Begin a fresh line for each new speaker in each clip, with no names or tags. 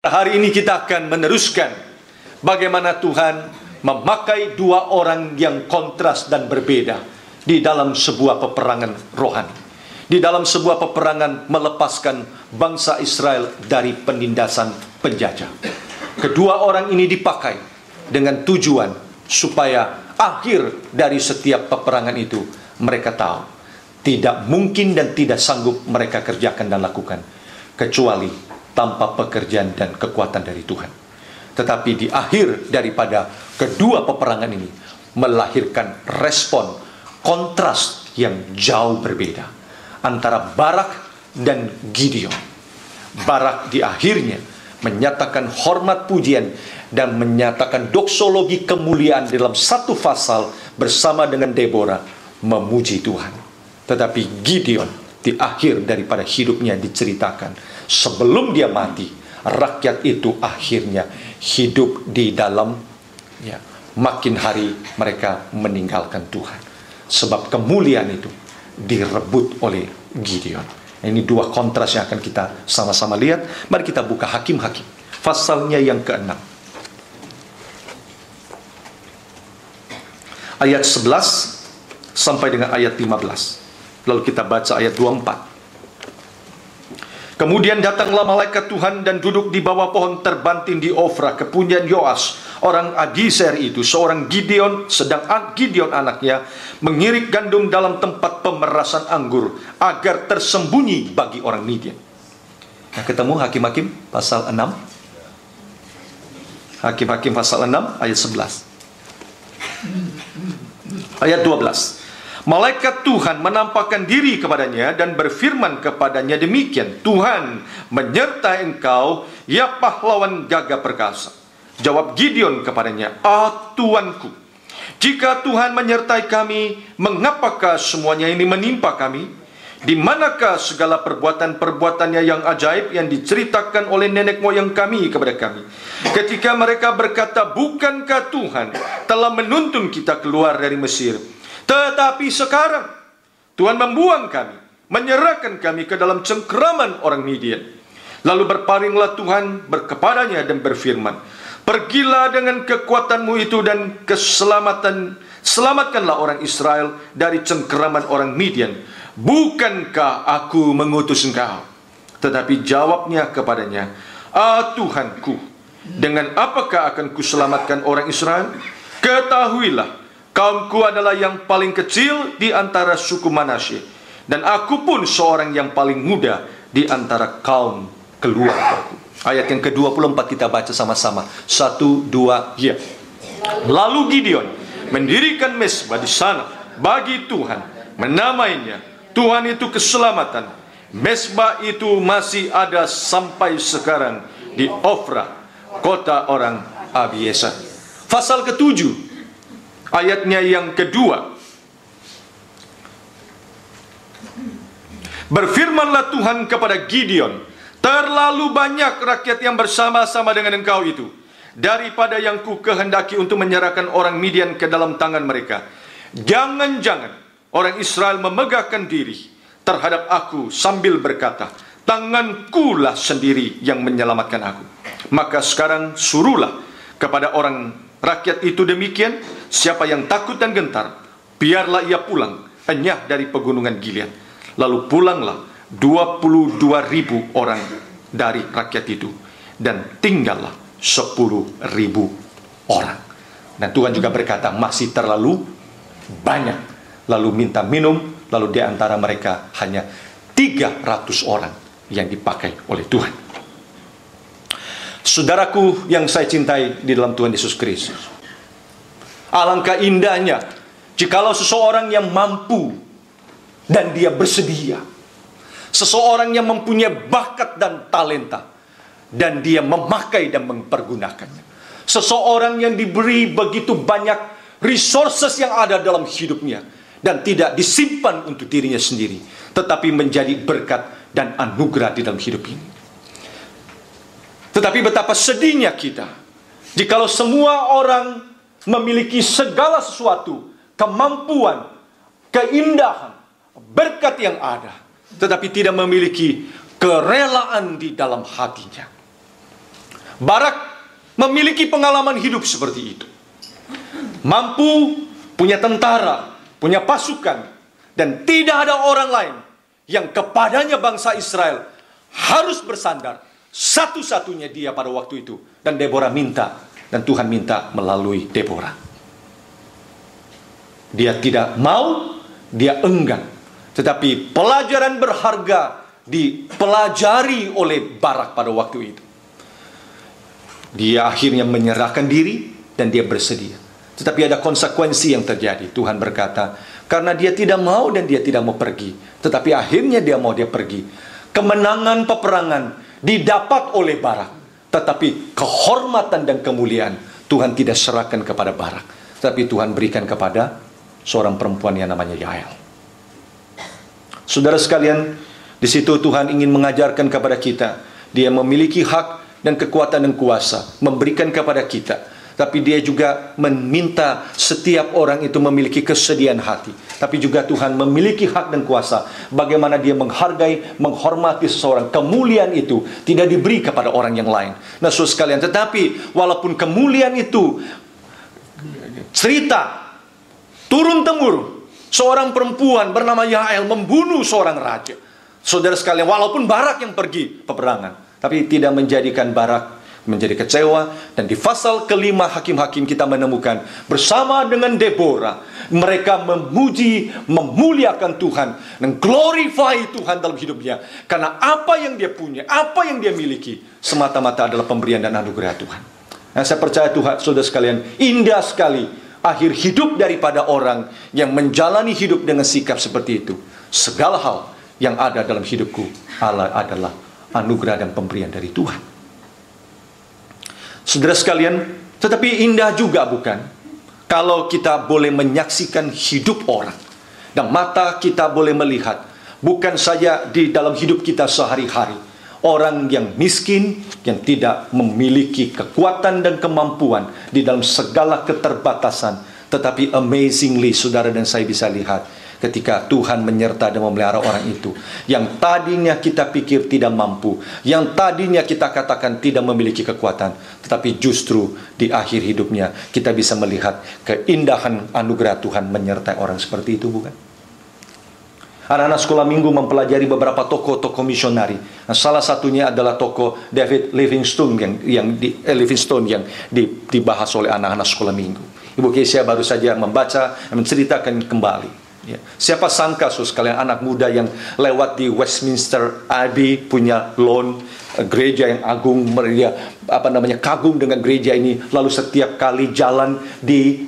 Hari ini kita akan meneruskan bagaimana Tuhan memakai dua orang yang kontras dan berbeda di dalam sebuah peperangan rohani. Di dalam sebuah peperangan melepaskan bangsa Israel dari penindasan penjajah. Kedua orang ini dipakai dengan tujuan supaya akhir dari setiap peperangan itu mereka tahu tidak mungkin dan tidak sanggup mereka kerjakan dan lakukan kecuali tanpa pekerjaan dan kekuatan dari Tuhan. Tetapi di akhir daripada kedua peperangan ini melahirkan respon kontras yang jauh berbeda antara Barak dan Gideon. Barak di akhirnya menyatakan hormat pujian dan menyatakan doksologi kemuliaan dalam satu pasal bersama dengan Deborah memuji Tuhan. Tetapi Gideon di akhir daripada hidupnya diceritakan sebelum dia mati, rakyat itu akhirnya hidup di dalam makin hari mereka meninggalkan Tuhan. Sebab kemuliaan itu direbut oleh Gideon. Ini dua kontras yang akan kita sama-sama lihat. Mari kita buka Hakim-Hakim pasalnya yang ke-6 ayat 11 sampai dengan ayat 15. Lalu kita baca ayat 24. Kemudian datanglah malaikat Tuhan dan duduk di bawah pohon terbanting di Ofra, kepunyaan Yoas, orang Adiser itu, seorang Gideon, sedang Gideon anaknya mengirik gandum dalam tempat pemerasan anggur agar tersembunyi bagi orang Midian. Nah, ketemu Hakim-Hakim pasal 6. Hakim-Hakim pasal 6 ayat 11. Ayat 12. Malaikat Tuhan menampakkan diri kepadanya dan berfirman kepadanya demikian, Tuhan menyertai engkau, ya pahlawan gagah perkasa. Jawab Gideon kepadanya, Tuanku, jika Tuhan menyertai kami, mengapakah semuanya ini menimpa kami? Di manakah segala perbuatan-perbuatannya yang ajaib yang diceritakan oleh nenek moyang kami kepada kami? Ketika mereka berkata, bukankah Tuhan telah menuntun kita keluar dari Mesir? Tetapi sekarang Tuhan membuang kami, menyerahkan kami ke dalam cengkeraman orang Midian. Lalu berpalinglah Tuhan kepadanya dan berfirman, pergilah dengan kekuatanmu itu dan selamatkanlah orang Israel dari cengkeraman orang Midian. Bukankah aku mengutus engkau? Tetapi jawabnya kepadanya, Tuhanku, dengan apakah akan kuselamatkan orang Israel? Ketahuilah, kaumku adalah yang paling kecil di antara suku Manasye, dan aku pun seorang yang paling muda di antara kaum keluargaku. Ayat yang ke-24 kita baca sama-sama. 1, 2, ya. Lalu Gideon mendirikan mezbah di sana bagi Tuhan, menamainya Tuhan itu keselamatan. Mezbah itu masih ada sampai sekarang di Ofra, kota orang Abiezer. Pasal ke-7 ayatnya yang kedua. Berfirmanlah Tuhan kepada Gideon, terlalu banyak rakyat yang bersama-sama dengan engkau itu, daripada yang ku kehendaki untuk menyerahkan orang Midian ke dalam tangan mereka. Jangan-jangan orang Israel memegahkan diri terhadap aku sambil berkata, tangankulah sendiri yang menyelamatkan aku. Maka sekarang suruhlah kepada orang rakyat itu demikian, siapa yang takut dan gentar, biarlah ia pulang enyah dari pegunungan Gilead. Lalu pulanglah 22.000 orang dari rakyat itu, dan tinggallah 10.000 orang. Dan Tuhan juga berkata, masih terlalu banyak. Lalu minta minum, lalu di antara mereka hanya 300 orang yang dipakai oleh Tuhan. Saudaraku yang saya cintai di dalam Tuhan Yesus Kristus, alangkah indahnya jikalau seseorang yang mampu dan dia bersedia, seseorang yang mempunyai bakat dan talenta, dan dia memakai dan mempergunakannya, seseorang yang diberi begitu banyak resources yang ada dalam hidupnya, dan tidak disimpan untuk dirinya sendiri, tetapi menjadi berkat dan anugerah di dalam hidup ini. Tetapi betapa sedihnya kita jikalau semua orang memiliki segala sesuatu, kemampuan, keindahan, berkat yang ada, tetapi tidak memiliki kerelaan di dalam hatinya. Barak memiliki pengalaman hidup seperti itu. Mampu, punya tentara, punya pasukan, dan tidak ada orang lain yang kepadanya bangsa Israel harus bersandar. Satu-satunya dia pada waktu itu. Dan Deborah minta, dan Tuhan minta melalui Deborah. Dia tidak mau, dia enggan. Tetapi pelajaran berharga dipelajari oleh Barak pada waktu itu. Dia akhirnya menyerahkan diri dan dia bersedia. Tetapi ada konsekuensi yang terjadi. Tuhan berkata, karena dia tidak mau dan dia tidak mau pergi, tetapi akhirnya dia pergi. Kemenangan peperangan didapat oleh Barak, tetapi kehormatan dan kemuliaan Tuhan tidak serahkan kepada Barak, tetapi Tuhan berikan kepada seorang perempuan yang namanya Yael. Saudara sekalian, di situ Tuhan ingin mengajarkan kepada kita, Dia memiliki hak dan kekuatan dan kuasa memberikan kepada kita. Tapi Dia juga meminta setiap orang itu memiliki kesediaan hati. Tapi juga Tuhan memiliki hak dan kuasa bagaimana Dia menghargai, menghormati seseorang. Kemuliaan itu tidak diberi kepada orang yang lain. Nah, saudara sekalian, tetapi walaupun kemuliaan itu cerita turun-temurun, seorang perempuan bernama Yael membunuh seorang raja. Saudara sekalian, walaupun Barak yang pergi peperangan, tapi tidak menjadikan Barak menjadi kecewa. Dan di pasal kelima Hakim-Hakim kita menemukan bersama dengan Deborah, mereka memuji, memuliakan Tuhan dan glorify Tuhan dalam hidupnya. Karena apa yang dia punya, apa yang dia miliki, semata-mata adalah pemberian dan anugerah Tuhan. Nah, saya percaya Tuhan, saudara sekalian, indah sekali akhir hidup daripada orang yang menjalani hidup dengan sikap seperti itu. Segala hal yang ada dalam hidupku adalah anugerah dan pemberian dari Tuhan. Saudara sekalian, tetapi indah juga bukan kalau kita boleh menyaksikan hidup orang dan mata kita boleh melihat bukan saja di dalam hidup kita sehari-hari, orang yang miskin, yang tidak memiliki kekuatan dan kemampuan di dalam segala keterbatasan, tetapi amazingly saudara dan saya bisa lihat ketika Tuhan menyertai dan memelihara orang itu, yang tadinya kita pikir tidak mampu, yang tadinya kita katakan tidak memiliki kekuatan, tetapi justru di akhir hidupnya kita bisa melihat keindahan anugerah Tuhan menyertai orang seperti itu, bukan? Anak-anak sekolah minggu mempelajari beberapa tokoh-tokoh misionari. Nah, salah satunya adalah tokoh David Livingstone yang dibahas oleh anak-anak sekolah minggu. Ibu Kesia baru saja membaca dan menceritakan kembali. Ya. Siapa sangka sekalian, anak muda yang lewat di Westminster Abbey punya lawn gereja yang agung, mereka kagum dengan gereja ini, lalu setiap kali jalan di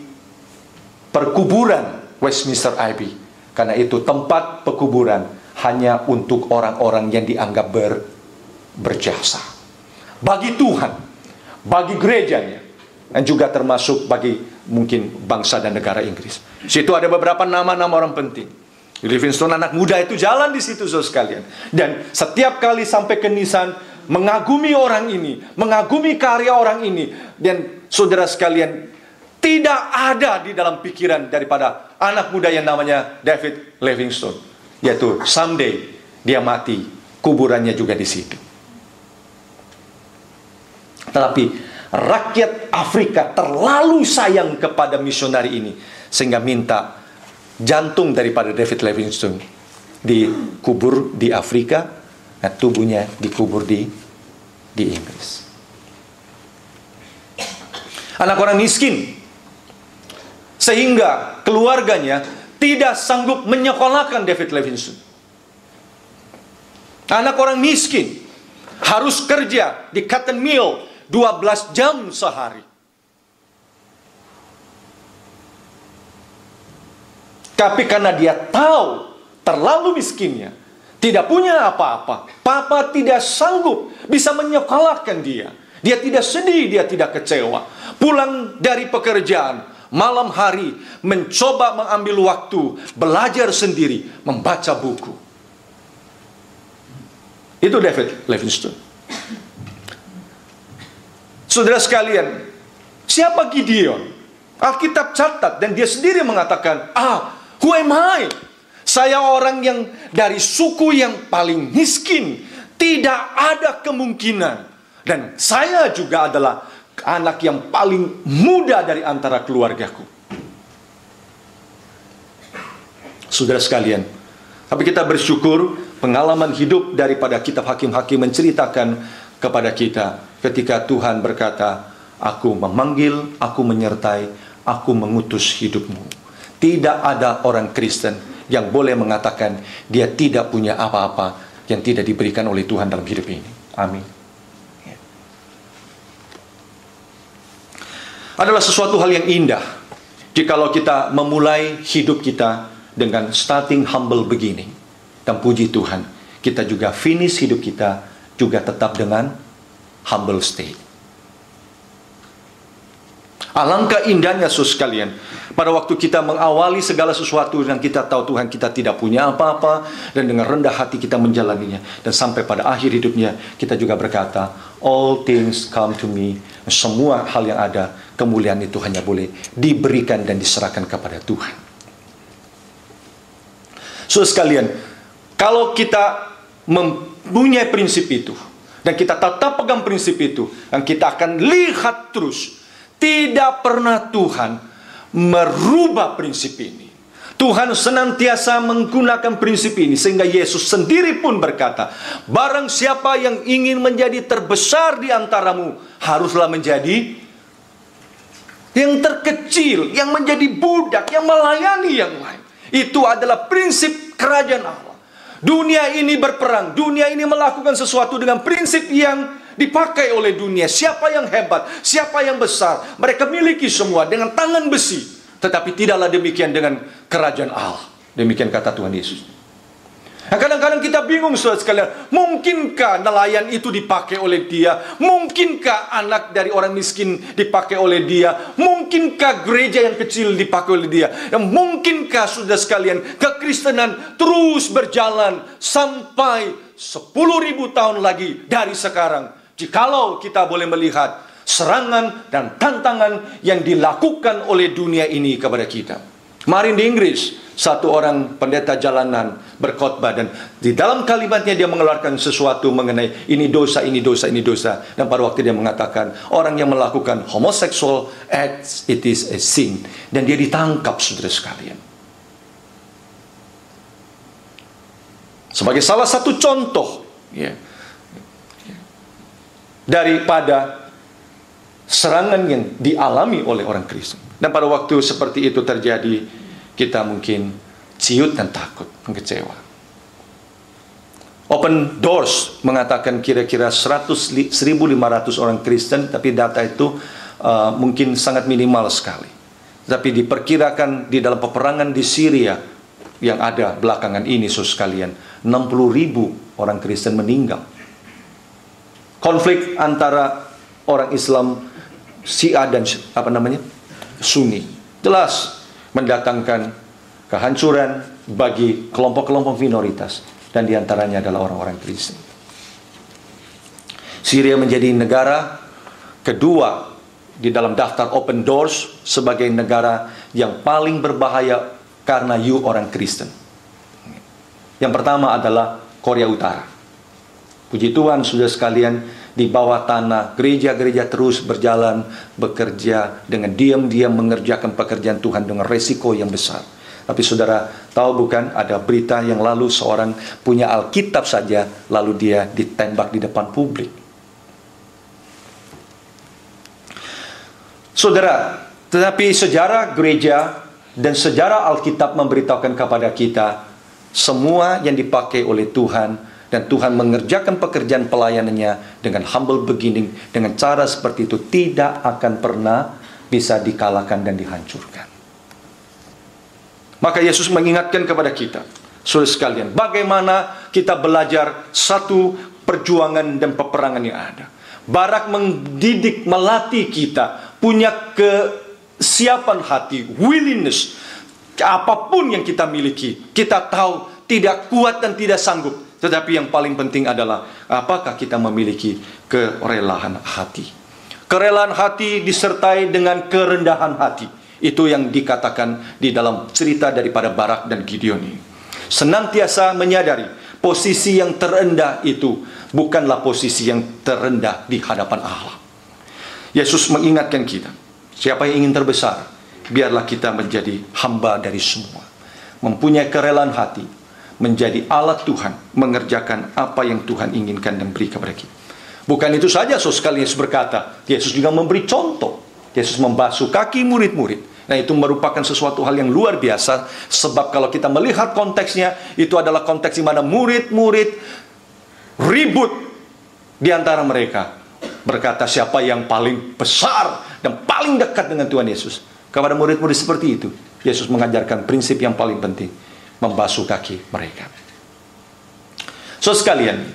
perkuburan Westminster Abbey, karena itu tempat pekuburan hanya untuk orang-orang yang dianggap berjasa bagi Tuhan, bagi gerejanya, dan juga termasuk bagi mungkin bangsa dan negara Inggris. Situ ada beberapa nama-nama orang penting. Livingstone anak muda itu jalan di situ, saudara sekalian. Dan setiap kali sampai ke nisan, mengagumi orang ini, mengagumi karya orang ini. Dan saudara sekalian, tidak ada di dalam pikiran daripada anak muda yang namanya David Livingstone, yaitu someday dia mati, kuburannya juga di situ. Tetapi rakyat Afrika terlalu sayang kepada misionari ini sehingga minta jantung daripada David Livingstone dikubur di Afrika, dan tubuhnya dikubur di Inggris. Anak orang miskin sehingga keluarganya tidak sanggup menyekolahkan David Livingstone. Anak orang miskin harus kerja di cotton mill 12 jam sehari. Tapi karena dia tahu terlalu miskinnya, tidak punya apa-apa, papa tidak sanggup bisa menyekolahkan dia. Dia tidak sedih, dia tidak kecewa. Pulang dari pekerjaan, malam hari mencoba mengambil waktu, belajar sendiri, membaca buku. Itu David Livingstone. Saudara sekalian, siapa Gideon? Alkitab catat dan dia sendiri mengatakan, who am I? Saya orang yang dari suku yang paling miskin. Tidak ada kemungkinan Dan saya juga adalah anak yang paling muda dari antara keluargaku. Saudara sekalian, tapi kita bersyukur pengalaman hidup daripada kitab Hakim-Hakim menceritakan kepada kita ketika Tuhan berkata, aku memanggil, aku menyertai, aku mengutus hidupmu. Tidak ada orang Kristen yang boleh mengatakan dia tidak punya apa-apa yang tidak diberikan oleh Tuhan dalam hidup ini. Amin. Adalah sesuatu hal yang indah jikalau kita memulai hidup kita dengan starting humble beginning. Dan puji Tuhan, kita juga finish hidup kita juga tetap dengan humble state. Alangkah indahnya saudara sekalian, pada waktu kita mengawali segala sesuatu dan kita tahu Tuhan kita tidak punya apa-apa, dan dengan rendah hati kita menjalaninya, dan sampai pada akhir hidupnya kita juga berkata, all things come to me. Semua hal yang ada, kemuliaan itu hanya boleh diberikan dan diserahkan kepada Tuhan. Saudara sekalian, kalau kita mempunyai prinsip itu dan kita tetap pegang prinsip itu, dan kita akan lihat terus, tidak pernah Tuhan merubah prinsip ini. Tuhan senantiasa menggunakan prinsip ini, sehingga Yesus sendiri pun berkata, barang siapa yang ingin menjadi terbesar di antaramu, haruslah menjadi yang terkecil, yang menjadi budak, yang melayani yang lain. Itu adalah prinsip kerajaan Allah. Dunia ini berperang, dunia ini melakukan sesuatu dengan prinsip yang dipakai oleh dunia. Siapa yang hebat, siapa yang besar, mereka miliki semua dengan tangan besi. Tetapi tidaklah demikian dengan kerajaan Allah. Demikian kata Tuhan Yesus. Nah, kadang-kadang kita bingung saudara sekalian, mungkinkah nelayan itu dipakai oleh dia? Mungkinkah anak dari orang miskin dipakai oleh dia? Mungkinkah gereja yang kecil dipakai oleh dia? Dan mungkinkah saudara sekalian, kekristenan terus berjalan sampai 10.000 tahun lagi dari sekarang? Jikalau kita boleh melihat serangan dan tantangan yang dilakukan oleh dunia ini kepada kita. Kemarin di Inggris, satu orang pendeta jalanan berkhotbah, dan di dalam kalimatnya dia mengeluarkan sesuatu mengenai ini dosa, ini dosa, ini dosa. Dan pada waktu dia mengatakan, orang yang melakukan homosexual acts, it is a sin. Dan dia ditangkap, saudara sekalian. Sebagai salah satu contoh daripada serangan yang dialami oleh orang Kristen. Dan pada waktu seperti itu terjadi, kita mungkin ciut dan takut, mengecewa. Open Doors mengatakan kira-kira 1.500 orang Kristen, tapi data itu mungkin sangat minimal sekali. Tapi diperkirakan di dalam peperangan di Syria yang ada belakangan ini, saudara sekalian, 60.000 orang Kristen meninggal. Konflik antara orang Islam Syiah dan Sunni jelas mendatangkan kehancuran bagi kelompok-kelompok minoritas, dan diantaranya adalah orang-orang Kristen. Syria menjadi negara kedua di dalam daftar Open Doors sebagai negara yang paling berbahaya karena orang Kristen. Yang pertama adalah Korea Utara. Puji Tuhan, saudara sekalian, di bawah tanah gereja-gereja terus berjalan, bekerja dengan diam-diam mengerjakan pekerjaan Tuhan dengan resiko yang besar. Tapi saudara tahu bukan, ada berita yang lalu seorang punya Alkitab saja, lalu dia ditembak di depan publik. Saudara, tetapi sejarah gereja dan sejarah Alkitab memberitahukan kepada kita, semua yang dipakai oleh Tuhan, dan Tuhan mengerjakan pekerjaan pelayanannya dengan humble beginning, dengan cara seperti itu, tidak akan pernah bisa dikalahkan dan dihancurkan. Maka Yesus mengingatkan kepada kita, saudara sekalian, bagaimana kita belajar satu perjuangan dan peperangan yang ada. Barak mendidik, melatih kita, punya kesiapan hati, willingness, apapun yang kita miliki, kita tahu tidak kuat dan tidak sanggup. Tetapi yang paling penting adalah apakah kita memiliki kerelaan hati. Kerelaan hati disertai dengan kerendahan hati. Itu yang dikatakan di dalam cerita daripada Barak dan Gideon ini. Senantiasa menyadari posisi yang terendah itu bukanlah posisi yang terendah di hadapan Allah. Yesus mengingatkan kita, siapa yang ingin terbesar, biarlah kita menjadi hamba dari semua, mempunyai kerelaan hati, menjadi alat Tuhan, mengerjakan apa yang Tuhan inginkan dan beri kepada kita. Bukan itu saja, saudara sekalian, Yesus berkata, Yesus juga memberi contoh. Yesus membasuh kaki murid-murid. Nah, itu merupakan sesuatu hal yang luar biasa, sebab kalau kita melihat konteksnya, itu adalah konteks di mana murid-murid ribut di antara mereka, berkata siapa yang paling besar dan paling dekat dengan Tuhan Yesus. Kepada murid-murid seperti itu, Yesus mengajarkan prinsip yang paling penting, membasuh kaki mereka. So sekalian,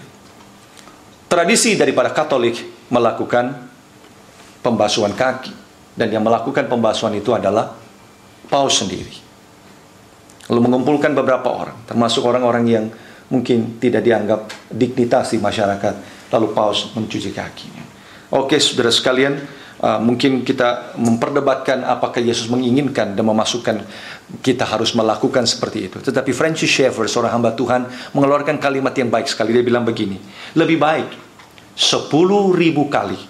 tradisi daripada Katolik melakukan pembasuhan kaki. Dan yang melakukan pembasuhan itu adalah Paus sendiri. Lalu mengumpulkan beberapa orang, termasuk orang-orang yang mungkin tidak dianggap dignitas di masyarakat. Lalu Paus mencuci kakinya. Oke, saudara sekalian, mungkin kita memperdebatkan apakah Yesus menginginkan dan memasukkan kita harus melakukan seperti itu. Tetapi Francis Schaeffer, seorang hamba Tuhan, mengeluarkan kalimat yang baik sekali. Dia bilang begini, lebih baik 10.000 kali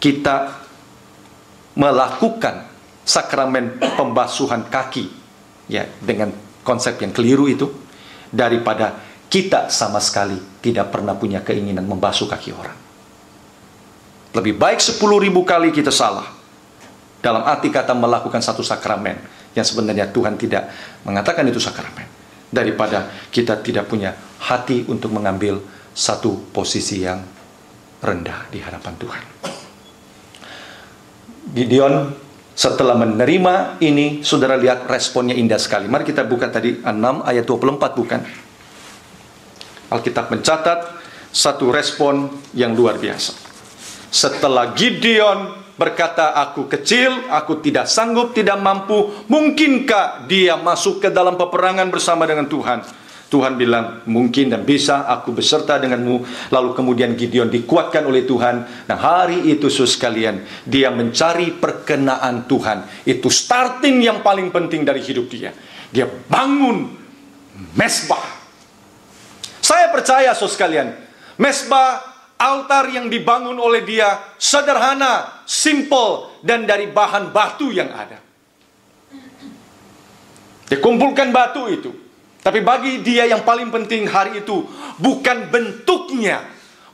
kita melakukan sakramen pembasuhan kaki, ya, dengan konsep yang keliru itu, daripada kita sama sekali tidak pernah punya keinginan membasuh kaki orang. Lebih baik 10.000 kali kita salah dalam arti kata melakukan satu sakramen yang sebenarnya Tuhan tidak mengatakan itu sakramen, daripada kita tidak punya hati untuk mengambil satu posisi yang rendah di hadapan Tuhan. Gideon setelah menerima ini, saudara lihat responnya indah sekali. Mari kita buka tadi 6 ayat 24, bukan? Alkitab mencatat satu respon yang luar biasa. Setelah Gideon berkata, aku kecil, aku tidak sanggup, tidak mampu, mungkinkah dia masuk ke dalam peperangan bersama dengan Tuhan? Tuhan bilang, mungkin dan bisa, aku beserta denganmu. Lalu kemudian Gideon dikuatkan oleh Tuhan. Nah, hari itu saudara sekalian, dia mencari perkenaan Tuhan. Itu starting yang paling penting dari hidup dia. Dia bangun mezbah. Saya percaya saudara sekalian, mezbah, altar yang dibangun oleh dia sederhana, simple, dan dari bahan batu yang ada. Dia kumpulkan batu itu. Tapi bagi dia yang paling penting hari itu bukan bentuknya,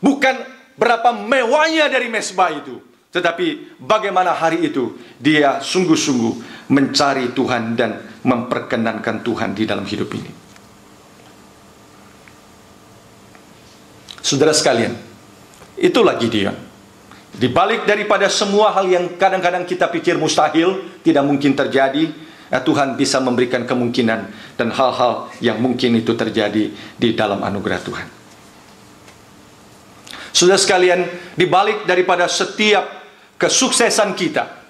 bukan berapa mewahnya dari mezbah itu, tetapi bagaimana hari itu dia sungguh-sungguh mencari Tuhan dan memperkenankan Tuhan di dalam hidup ini. Saudara sekalian, itulah Gideon. Di balik daripada semua hal yang kadang-kadang kita pikir mustahil, tidak mungkin terjadi, Tuhan bisa memberikan kemungkinan dan hal-hal yang mungkin itu terjadi di dalam anugerah Tuhan. Saudara sekalian, di balik daripada setiap kesuksesan kita,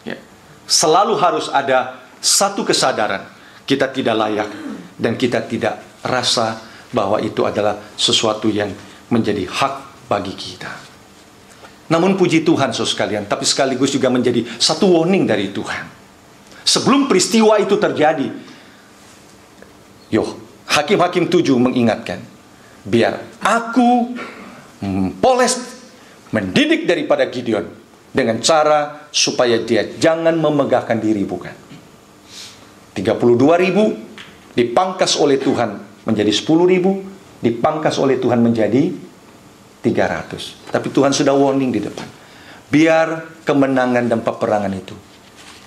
ya, selalu harus ada satu kesadaran, kita tidak layak dan kita tidak rasa bahwa itu adalah sesuatu yang menjadi hak bagi kita. Namun puji Tuhan saudara sekalian, tapi sekaligus juga menjadi satu warning dari Tuhan. Sebelum peristiwa itu terjadi, Hakim-Hakim 7 mengingatkan, biar aku poles mendidik daripada Gideon dengan cara supaya dia jangan memegahkan diri, bukan. 32.000 dipangkas oleh Tuhan menjadi 10.000, dipangkas oleh Tuhan menjadi 300. Tapi Tuhan sudah warning di depan, biar kemenangan dan peperangan itu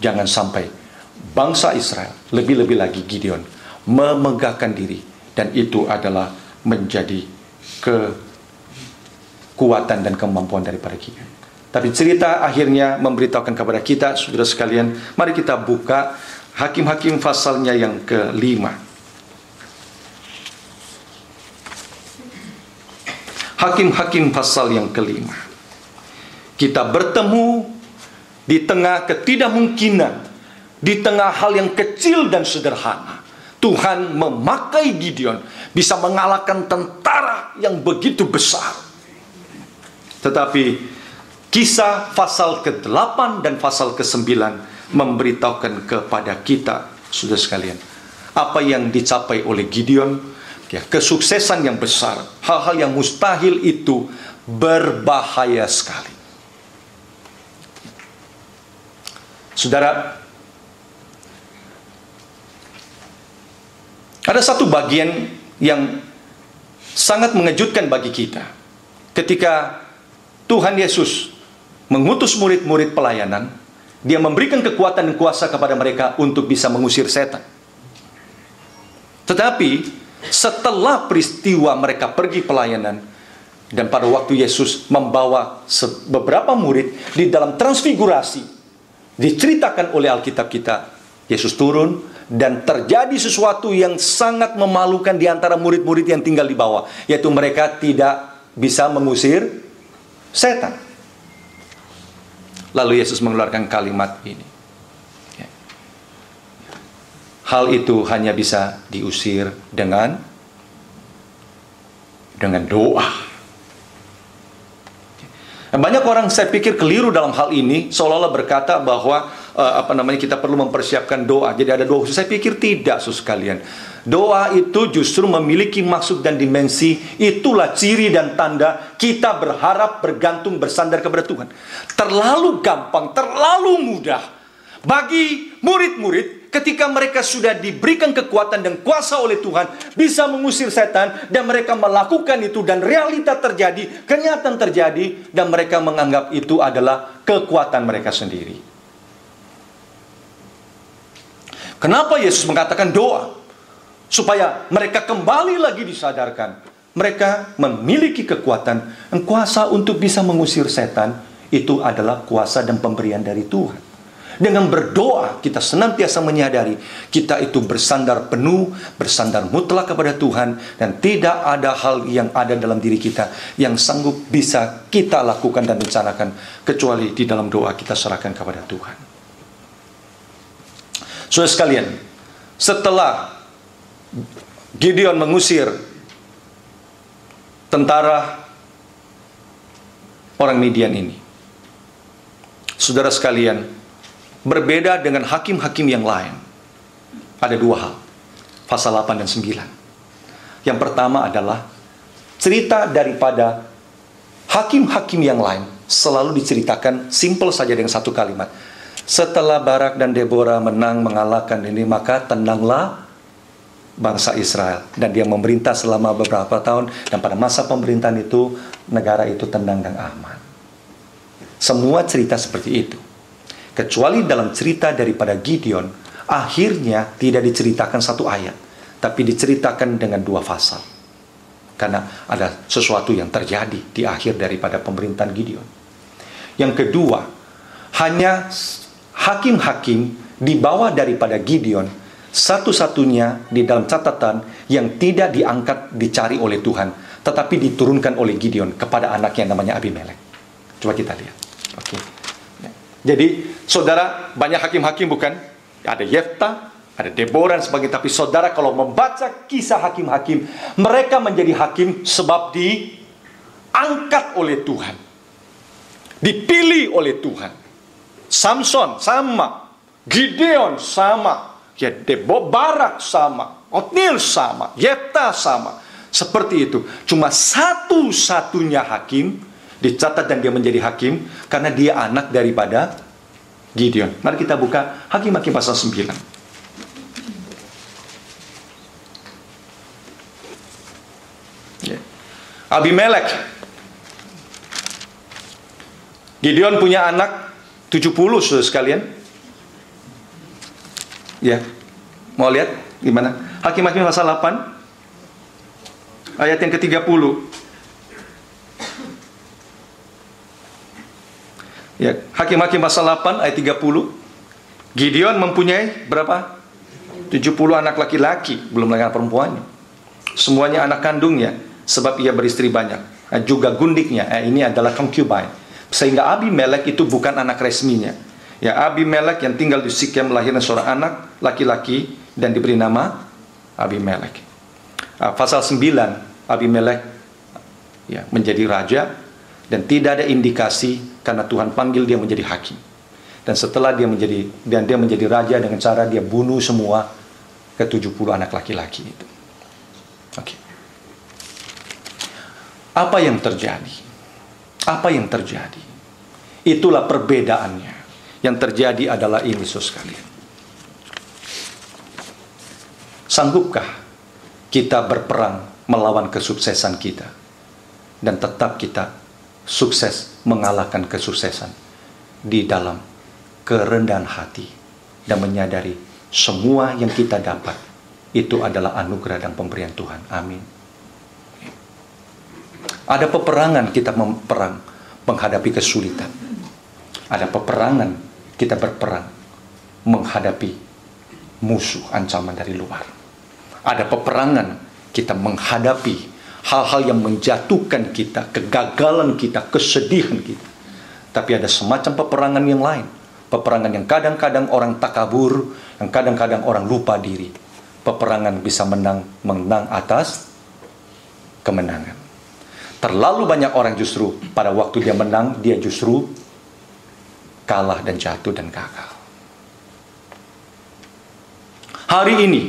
jangan sampai bangsa Israel, lebih-lebih lagi Gideon, memegahkan diri. Dan itu adalah menjadi kekuatan dan kemampuan daripada Gideon. Tapi cerita akhirnya memberitahukan kepada kita, saudara sekalian, mari kita buka Hakim-Hakim pasalnya yang ke-5. Hakim-Hakim pasal yang ke-5. Kita bertemu di tengah ketidakmungkinan, di tengah hal yang kecil dan sederhana. Tuhan memakai Gideon bisa mengalahkan tentara yang begitu besar. Tetapi Kisah pasal ke-8 dan pasal ke-9 memberitahukan kepada kita, saudara sekalian, apa yang dicapai oleh Gideon, ya, kesuksesan yang besar, hal-hal yang mustahil itu berbahaya sekali. Saudara, ada satu bagian yang sangat mengejutkan bagi kita. Ketika Tuhan Yesus mengutus murid-murid pelayanan, Dia memberikan kekuatan dan kuasa kepada mereka untuk bisa mengusir setan. Tetapi setelah peristiwa mereka pergi pelayanan, dan pada waktu Yesus membawa beberapa murid di dalam transfigurasi, diceritakan oleh Alkitab kita, Yesus turun dan terjadi sesuatu yang sangat memalukan di antara murid-murid yang tinggal di bawah, yaitu mereka tidak bisa mengusir setan. Lalu Yesus mengeluarkan kalimat ini. Hal itu hanya bisa diusir dengan doa. Banyak orang saya pikir keliru dalam hal ini, seolah-olah berkata bahwa kita perlu mempersiapkan doa. Jadi ada doa khusus. Saya pikir tidak, saudara sekalian. Doa itu justru memiliki maksud dan dimensi. Itulah ciri dan tanda kita berharap, bergantung, bersandar kepada Tuhan. Terlalu gampang, terlalu mudah bagi murid-murid ketika mereka sudah diberikan kekuatan dan kuasa oleh Tuhan, bisa mengusir setan, dan mereka melakukan itu, dan realita terjadi, kenyataan terjadi, dan mereka menganggap itu adalah kekuatan mereka sendiri. Kenapa Yesus mengatakan doa? Supaya mereka kembali lagi disadarkan. Mereka memiliki kekuatan dan kuasa untuk bisa mengusir setan. Itu adalah kuasa dan pemberian dari Tuhan. Dengan berdoa, kita senantiasa menyadari kita itu bersandar penuh, bersandar mutlak kepada Tuhan, dan tidak ada hal yang ada dalam diri kita yang sanggup bisa kita lakukan dan rencanakan, kecuali di dalam doa kita serahkan kepada Tuhan. Saudara sekalian, setelah Gideon mengusir tentara orang Midian ini, saudara sekalian, berbeda dengan hakim-hakim yang lain. Ada dua hal, pasal 8 dan 9. Yang pertama adalah cerita daripada hakim-hakim yang lain selalu diceritakan simple saja dengan satu kalimat. Setelah Barak dan Deborah menang mengalahkan ini, maka tenanglah bangsa Israel. Dan dia memerintah selama beberapa tahun, dan pada masa pemerintahan itu negara itu tenang dan aman. Semua cerita seperti itu. Kecuali dalam cerita daripada Gideon, akhirnya tidak diceritakan satu ayat, tapi diceritakan dengan dua pasal. Karena ada sesuatu yang terjadi di akhir daripada pemerintahan Gideon. Yang kedua, hanya hakim-hakim di bawah daripada Gideon, satu-satunya di dalam catatan yang tidak diangkat, dicari oleh Tuhan, tetapi diturunkan oleh Gideon kepada anaknya yang namanya Abimelek. Coba kita lihat. Oke. Jadi, saudara, banyak hakim-hakim bukan? Ada Yefta, ada Deborah dan sebagainya. Tapi saudara, kalau membaca kisah hakim-hakim, mereka menjadi hakim sebab diangkat oleh Tuhan, dipilih oleh Tuhan. Samson sama, Gideon sama, ya Barak sama, Otniel sama, Yefta sama. Seperti itu. Cuma satu-satunya hakim dicatat dan dia menjadi hakim karena dia anak daripada Gideon. Mari kita buka Hakim-Hakim pasal 9. Abimelek. Gideon punya anak 70, saudara sekalian. Ya. Mau lihat gimana? Hakim-Hakim pasal 8 ayat yang ke-30. Ya, Hakim-Hakim pasal 8 ayat 30. Gideon mempunyai berapa? 70 anak laki-laki, belum lagi anak perempuannya. Semuanya anak kandungnya, sebab ia beristri banyak. Juga gundiknya, ini adalah concubine. Sehingga Abimelek itu bukan anak resminya. Ya, Abimelek yang tinggal di Sikem melahirkan seorang anak laki-laki dan diberi nama Abimelek. Pasal 9, Abimelek ya, menjadi raja, dan tidak ada indikasi karena Tuhan panggil dia menjadi hakim. Dan setelah dia menjadi raja dengan cara dia bunuh semua ke-70 anak laki-laki itu. Oke. Apa yang terjadi? Apa yang terjadi? Itulah perbedaannya. Yang terjadi adalah ini, saudara sekalian. Sanggupkah kita berperang melawan kesuksesan kita dan tetap kita sukses mengalahkan kesuksesan di dalam kerendahan hati dan menyadari semua yang kita dapat itu adalah anugerah dan pemberian Tuhan. Amin. Ada peperangan kita berperang menghadapi kesulitan. Ada peperangan kita berperang menghadapi musuh ancaman dari luar. Ada peperangan kita menghadapi hal-hal yang menjatuhkan kita, kegagalan kita, kesedihan kita. Tapi ada semacam peperangan yang lain. Peperangan yang kadang-kadang orang takabur, yang kadang-kadang orang lupa diri. Peperangan bisa menang atas kemenangan. Terlalu banyak orang justru pada waktu dia menang, dia justru kalah dan jatuh dan gagal. Hari ini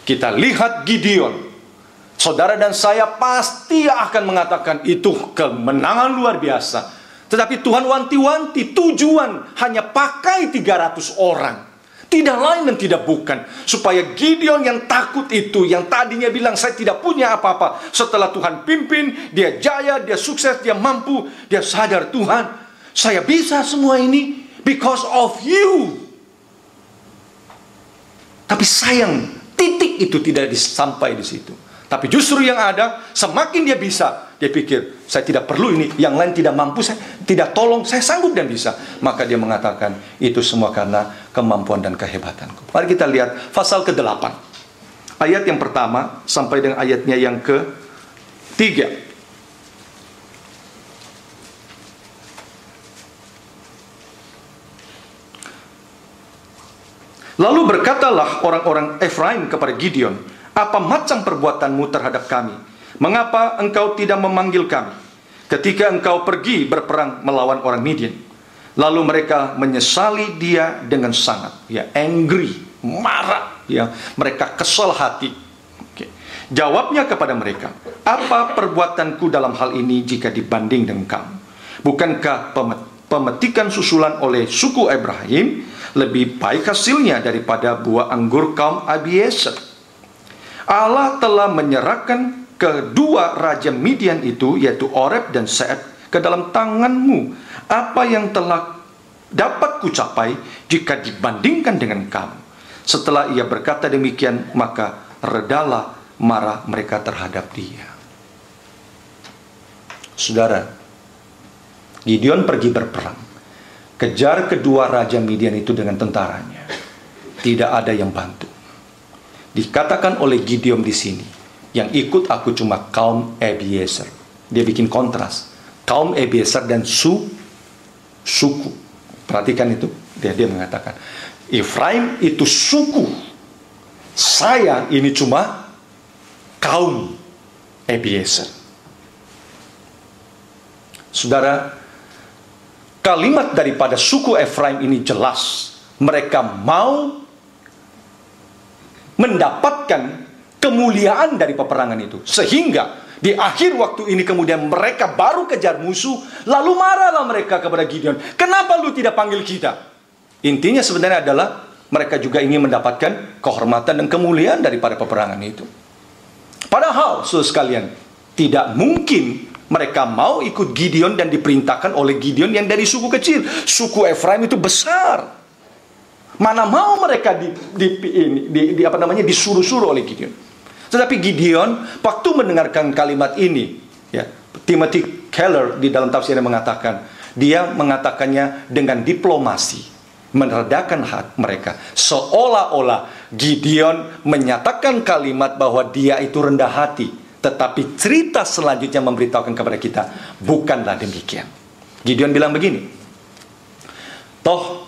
kita lihat Gideon. Saudara dan saya pasti akan mengatakan itu kemenangan luar biasa. Tetapi Tuhan wanti-wanti, tujuan hanya pakai 300 orang. Tidak lain dan tidak bukan. Supaya Gideon yang takut itu, yang tadinya bilang saya tidak punya apa-apa, setelah Tuhan pimpin, dia jaya, dia sukses, dia mampu, dia sadar Tuhan, saya bisa semua ini because of you. Tapi sayang, titik itu tidak sampai di situ. Tapi justru yang ada, semakin dia bisa, dia pikir, saya tidak perlu ini, yang lain tidak mampu, saya tidak tolong, saya sanggup dan bisa. Maka dia mengatakan, itu semua karena kemampuan dan kehebatanku. Mari kita lihat pasal ke-8. Ayat yang pertama sampai dengan ayatnya yang ke-3. Lalu berkatalah orang-orang Efraim kepada Gideon, apa macam perbuatanmu terhadap kami? Mengapa engkau tidak memanggil kami ketika engkau pergi berperang melawan orang Midian? Lalu mereka menyesali dia dengan sangat, ya, angry, marah, ya, mereka kesal hati. Oke. Jawabnya kepada mereka, apa perbuatanku dalam hal ini jika dibanding dengan kamu? Bukankah pemetikan susulan oleh suku Ibrahim lebih baik hasilnya daripada buah anggur kaum Abiezer? Allah telah menyerahkan kedua raja Midian itu, yaitu Oreb dan Seeb, ke dalam tanganmu. Apa yang telah dapat kucapai jika dibandingkan dengan kamu? Setelah ia berkata demikian, maka redalah marah mereka terhadap dia. Saudara, Gideon pergi berperang, kejar kedua raja Midian itu dengan tentaranya. Tidak ada yang bantu. Dikatakan oleh Gideon di sini, yang ikut aku cuma kaum Abiezer. Dia bikin kontras, kaum Abiezer dan suku. Perhatikan itu, dia mengatakan, Efraim itu suku, saya ini cuma kaum Abiezer. Saudara, kalimat daripada suku Efraim ini jelas. Mereka mau mendapatkan kemuliaan dari peperangan itu. Sehingga di akhir waktu ini kemudian mereka baru kejar musuh. Lalu marahlah mereka kepada Gideon. Kenapa lu tidak panggil kita? Intinya sebenarnya adalah mereka juga ingin mendapatkan kehormatan dan kemuliaan daripada peperangan itu. Padahal, saudara sekalian, tidak mungkin mereka mau ikut Gideon dan diperintahkan oleh Gideon yang dari suku kecil. Suku Efraim itu besar. Mana mau mereka disuruh-suruh oleh Gideon. Tetapi Gideon waktu mendengarkan kalimat ini, ya, Timothy Keller di dalam tafsirnya mengatakan, dia mengatakannya dengan diplomasi, meredakan hati mereka. Seolah-olah Gideon menyatakan kalimat bahwa dia itu rendah hati. Tetapi cerita selanjutnya memberitahukan kepada kita, bukanlah demikian. Gideon bilang begini, toh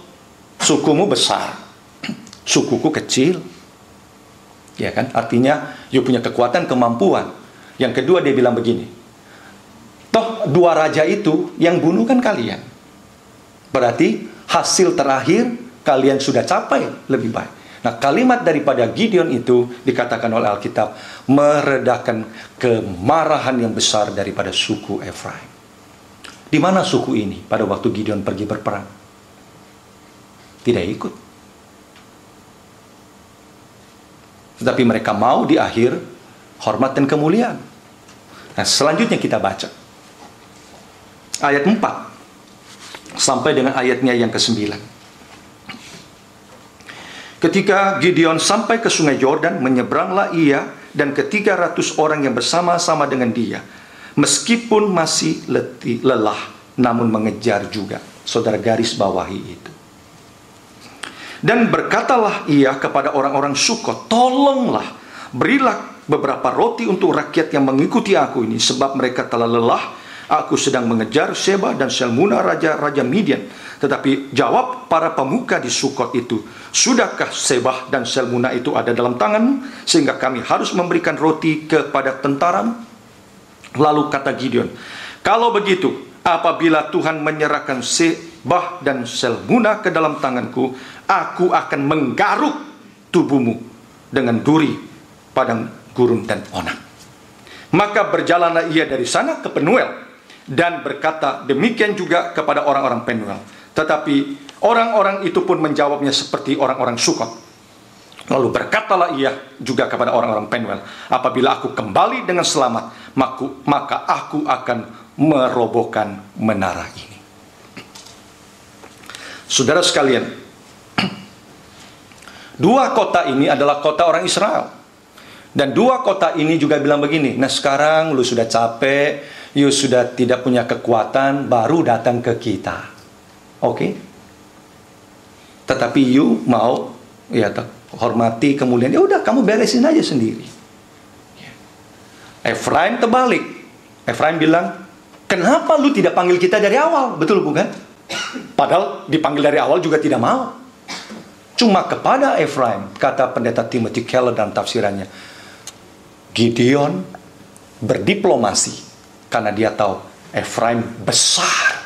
sukumu besar, sukuku kecil. Ya kan? Artinya, you punya kekuatan, kemampuan. Yang kedua dia bilang begini, toh dua raja itu yang bunuh kan kalian. Berarti hasil terakhir kalian sudah capai lebih baik. Nah, kalimat daripada Gideon itu dikatakan oleh Alkitab meredakan kemarahan yang besar daripada suku Efraim. Di mana suku ini pada waktu Gideon pergi berperang? Tidak ikut. Tetapi mereka mau di akhir hormat dan kemuliaan. Nah, selanjutnya kita baca ayat 4 sampai dengan ayatnya yang ke-9. Ketika Gideon sampai ke sungai Yordan, menyeberanglah ia dan ke-300 orang yang bersama-sama dengan dia. Meskipun masih lelah, namun mengejar juga. Saudara garis bawahi itu. Dan berkatalah ia kepada orang-orang Sukot, tolonglah, berilah beberapa roti untuk rakyat yang mengikuti aku ini, sebab mereka telah lelah. Aku sedang mengejar Seba dan Salmuna, raja-raja Midian. Tetapi jawab para pemuka di Sukot itu, sudahkah Seba dan Salmuna itu ada dalam tanganmu, sehingga kami harus memberikan roti kepada tentaramu? Lalu kata Gideon, kalau begitu, apabila Tuhan menyerahkan Seba dan Salmuna ke dalam tanganku, aku akan menggaruk tubuhmu dengan duri, padang gurun dan onang. Maka berjalanlah ia dari sana ke Penuel, dan berkata demikian juga kepada orang-orang Penuel. Tetapi orang-orang itu pun menjawabnya seperti orang-orang Sukot. Lalu berkatalah ia juga kepada orang-orang Penuel, apabila aku kembali dengan selamat, maka aku akan merobohkan menara ini. Saudara sekalian, dua kota ini adalah kota orang Israel. Dan dua kota ini juga bilang begini, nah sekarang lu sudah capek, you sudah tidak punya kekuatan, baru datang ke kita. Oke? Tetapi you mau ya hormati kemuliaan, ya udah kamu beresin aja sendiri. Efraim terbalik. Efraim bilang, kenapa lu tidak panggil kita dari awal? Betul bukan? Padahal dipanggil dari awal juga tidak mau. Cuma kepada Efraim, kata pendeta Timothy Keller dalam tafsirannya, Gideon berdiplomasi karena dia tahu Efraim besar.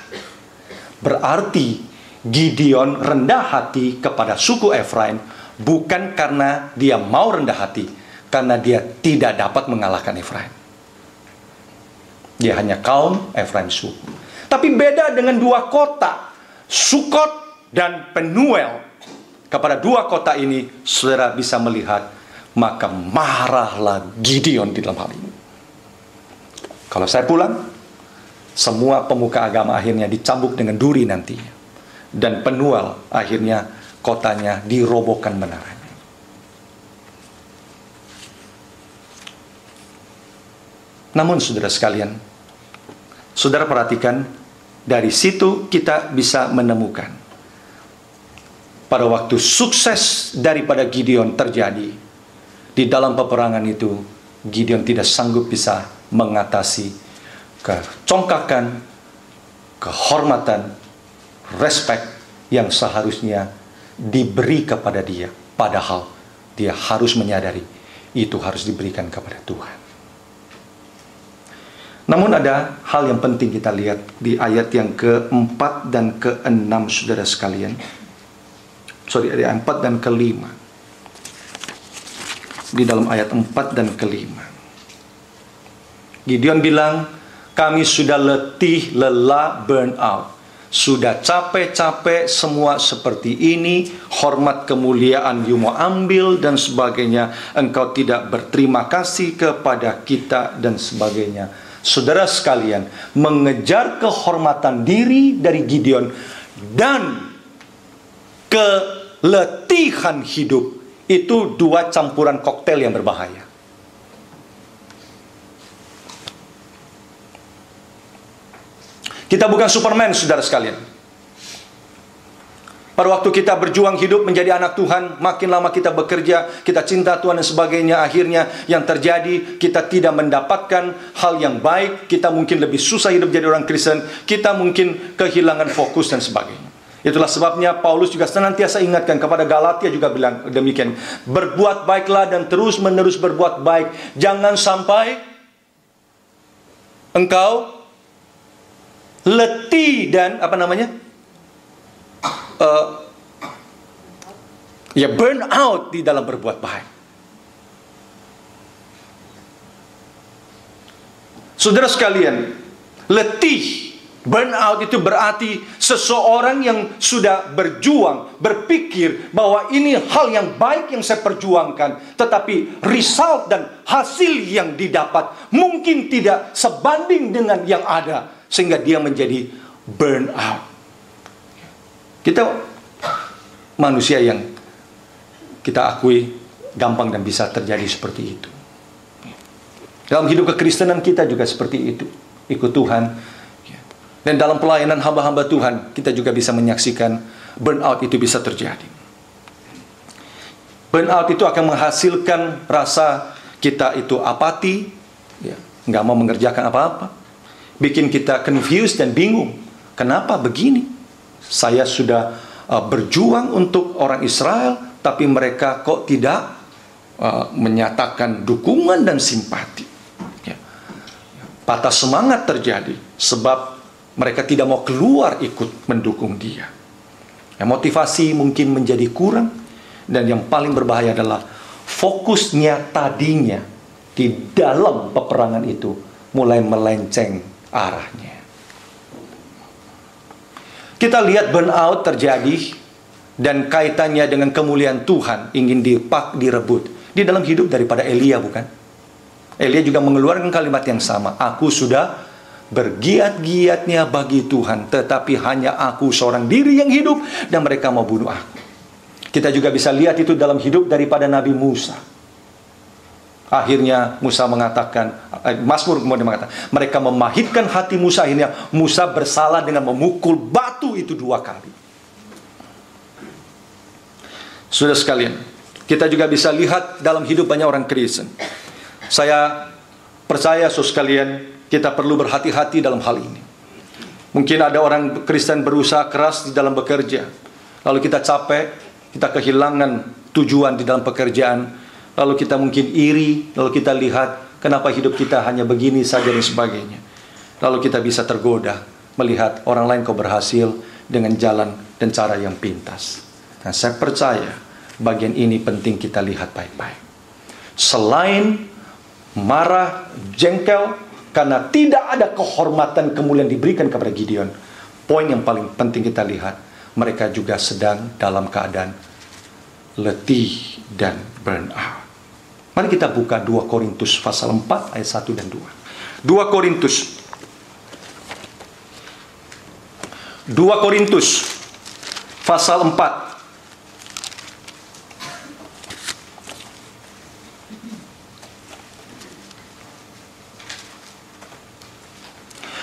Berarti Gideon rendah hati kepada suku Efraim bukan karena dia mau rendah hati, karena dia tidak dapat mengalahkan Efraim. Dia hanya kaum Efraim suku. Tapi beda dengan dua kota, Sukot dan Penuel. Kepada dua kota ini, saudara bisa melihat, maka marahlah Gideon di dalam hal ini. Kalau saya pulang, semua pemuka agama akhirnya dicambuk dengan duri nantinya. Dan Penuel akhirnya kotanya dirobohkan menaranya. Namun saudara sekalian, saudara perhatikan, dari situ kita bisa menemukan pada waktu sukses daripada Gideon terjadi, di dalam peperangan itu Gideon tidak sanggup bisa mengatasi kecongkakan, kehormatan, respek yang seharusnya diberi kepada dia. Padahal dia harus menyadari itu harus diberikan kepada Tuhan. Namun ada hal yang penting kita lihat di ayat yang ke-4 dan ke-6 saudara sekalian. Ayat 4 dan ke-5. Di dalam ayat 4 dan ke-5. Gideon bilang, kami sudah letih, lelah, burn out. Sudah capek-capek semua seperti ini. Hormat kemuliaan you mau ambil dan sebagainya. Engkau tidak berterima kasih kepada kita dan sebagainya. Saudara sekalian, mengejar kehormatan diri dari Gideon dan keletihan hidup itu dua campuran koktail yang berbahaya. Kita bukan Superman, saudara sekalian. Pada waktu kita berjuang hidup menjadi anak Tuhan, makin lama kita bekerja, kita cinta Tuhan dan sebagainya, akhirnya yang terjadi kita tidak mendapatkan hal yang baik, kita mungkin lebih susah hidup jadi orang Kristen, kita mungkin kehilangan fokus dan sebagainya. Itulah sebabnya Paulus juga senantiasa ingatkan kepada Galatia juga bilang demikian, berbuat baiklah dan terus menerus berbuat baik, jangan sampai engkau letih dan Ya, burn out di dalam berbuat baik. Saudara sekalian, letih, burnout itu berarti seseorang yang sudah berjuang, berpikir bahwa ini hal yang baik yang saya perjuangkan, tetapi result dan hasil yang didapat mungkin tidak sebanding dengan yang ada, sehingga dia menjadi burnout. Kita manusia yang kita akui gampang dan bisa terjadi seperti itu. Dalam hidup kekristenan kita juga seperti itu, ikut Tuhan. Dan dalam pelayanan hamba-hamba Tuhan, kita juga bisa menyaksikan burnout itu bisa terjadi. Burnout itu akan menghasilkan rasa kita itu apati, ya, nggak mau mengerjakan apa-apa, bikin kita confused dan bingung. Kenapa begini? Saya sudah berjuang untuk orang Israel, tapi mereka kok tidak menyatakan dukungan dan simpati. Ya. Patah semangat terjadi sebab mereka tidak mau keluar ikut mendukung dia. Ya, motivasi mungkin menjadi kurang. Dan yang paling berbahaya adalah fokusnya tadinya di dalam peperangan itu mulai melenceng arahnya. Kita lihat burnout terjadi dan kaitannya dengan kemuliaan Tuhan ingin direbut di dalam hidup daripada Elia, bukan? Elia juga mengeluarkan kalimat yang sama. Aku sudah bergiat-giatnya bagi Tuhan, tetapi hanya aku seorang diri yang hidup dan mereka mau bunuh aku. Kita juga bisa lihat itu dalam hidup daripada Nabi Musa. Akhirnya Musa mengatakan, Mazmur kemudian mengatakan, mereka memahitkan hati Musa. Akhirnya Musa bersalah dengan memukul batu itu 2 kali. Saudara sekalian, kita juga bisa lihat dalam hidup banyak orang Kristen. Saya percaya saudara sekalian, kita perlu berhati-hati dalam hal ini. Mungkin ada orang Kristen berusaha keras di dalam bekerja, lalu kita capek, kita kehilangan tujuan di dalam pekerjaan, lalu kita mungkin iri, lalu kita lihat kenapa hidup kita hanya begini saja dan sebagainya. Lalu kita bisa tergoda melihat orang lain kok berhasil dengan jalan dan cara yang pintas. Nah, saya percaya bagian ini penting kita lihat baik-baik. Selain marah, jengkel, karena tidak ada kehormatan kemuliaan diberikan kepada Gideon, poin yang paling penting kita lihat, mereka juga sedang dalam keadaan letih dan burnout. Mari kita buka 2 Korintus pasal 4 ayat 1 dan 2. 2 Korintus pasal 4.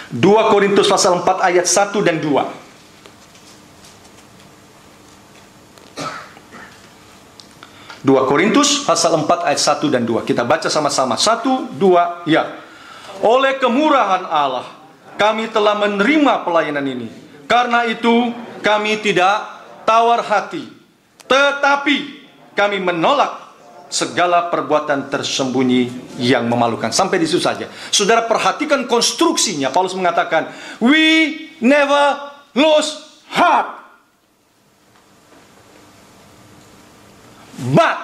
Dua Korintus pasal 4 ayat 1 dan 2. 2 Korintus pasal 4 ayat 1 dan 2. Kita baca sama-sama. 1, 2, ya. Oleh kemurahan Allah, kami telah menerima pelayanan ini. Karena itu, kami tidak tawar hati. Tetapi, kami menolak segala perbuatan tersembunyi yang memalukan. Sampai di situ saja. Saudara perhatikan konstruksinya. Paulus mengatakan, we never lose heart. But,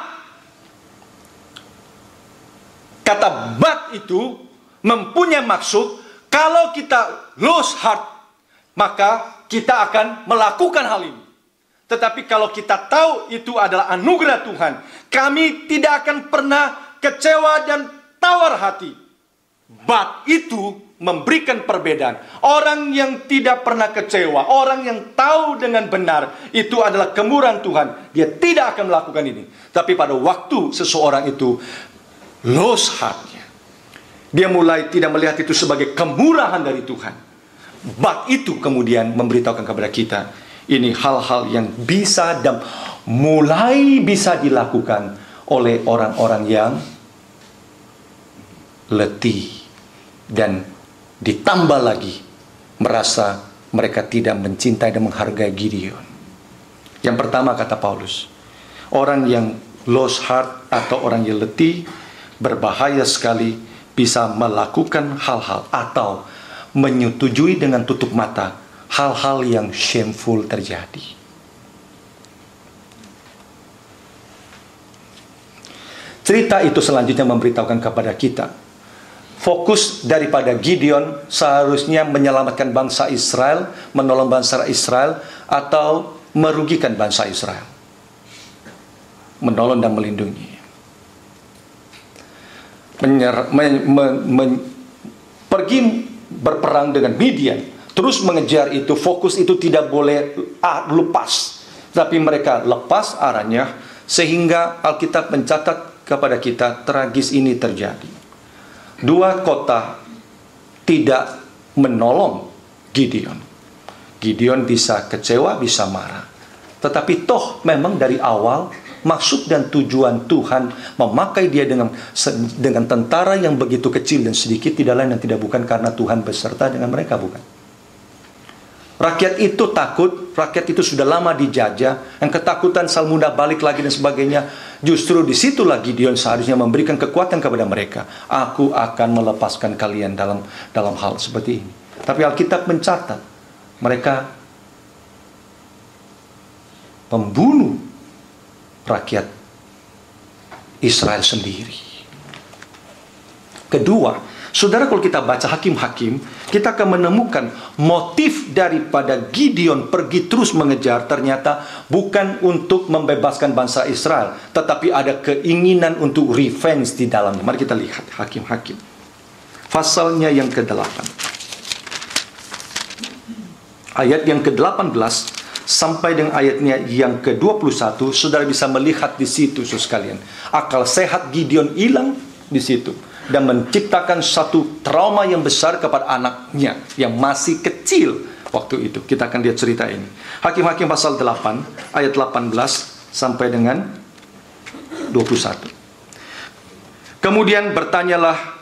kata but itu mempunyai maksud, kalau kita lose heart, maka kita akan melakukan hal ini. Tetapi kalau kita tahu itu adalah anugerah Tuhan, kami tidak akan pernah kecewa dan tawar hati. But itu memberikan perbedaan. Orang yang tidak pernah kecewa, orang yang tahu dengan benar, itu adalah kemurahan Tuhan. Dia tidak akan melakukan ini. Tapi pada waktu seseorang itu lose heart-nya, dia mulai tidak melihat itu sebagai kemurahan dari Tuhan. But itu kemudian memberitahukan kepada kita, ini hal-hal yang bisa dan mulai bisa dilakukan oleh orang-orang yang letih dan ditambah lagi merasa mereka tidak mencintai dan menghargai Gideon. Yang pertama kata Paulus, orang yang lost heart atau orang yang letih berbahaya sekali, bisa melakukan hal-hal atau menyetujui dengan tutup mata hal-hal yang shameful terjadi. Cerita itu selanjutnya memberitahukan kepada kita, fokus daripada Gideon seharusnya menyelamatkan bangsa Israel, menolong bangsa Israel, atau merugikan bangsa Israel. Menolong dan melindungi. Pergi berperang dengan Midian, terus mengejar itu, fokus itu tidak boleh lepas. Tapi mereka lepas arahnya, sehingga Alkitab mencatat kepada kita tragis ini terjadi. Dua kota tidak menolong Gideon. Gideon bisa kecewa, bisa marah. Tetapi toh memang dari awal maksud dan tujuan Tuhan memakai dia dengan tentara yang begitu kecil dan sedikit tidak lain dan tidak bukan karena Tuhan beserta dengan mereka, bukan. Rakyat itu takut, rakyat itu sudah lama dijajah, yang ketakutan Salmuna balik lagi dan sebagainya. Justru disitulah Gideon seharusnya memberikan kekuatan kepada mereka. Aku akan melepaskan kalian dalam hal seperti ini. Tapi Alkitab mencatat mereka membunuh rakyat Israel sendiri. Kedua, saudara, kalau kita baca Hakim-Hakim, kita akan menemukan motif daripada Gideon pergi terus mengejar ternyata bukan untuk membebaskan bangsa Israel, tetapi ada keinginan untuk revenge di dalamnya. Mari kita lihat Hakim-Hakim pasalnya yang ke-8, ayat yang ke-18 sampai dengan ayatnya yang ke-21. Saudara bisa melihat di situ, saudara sekalian, akal sehat Gideon hilang di situ dan menciptakan satu trauma yang besar kepada anaknya yang masih kecil waktu itu. Kita akan lihat cerita ini. Hakim-Hakim pasal 8 ayat 18 sampai dengan 21. Kemudian bertanyalah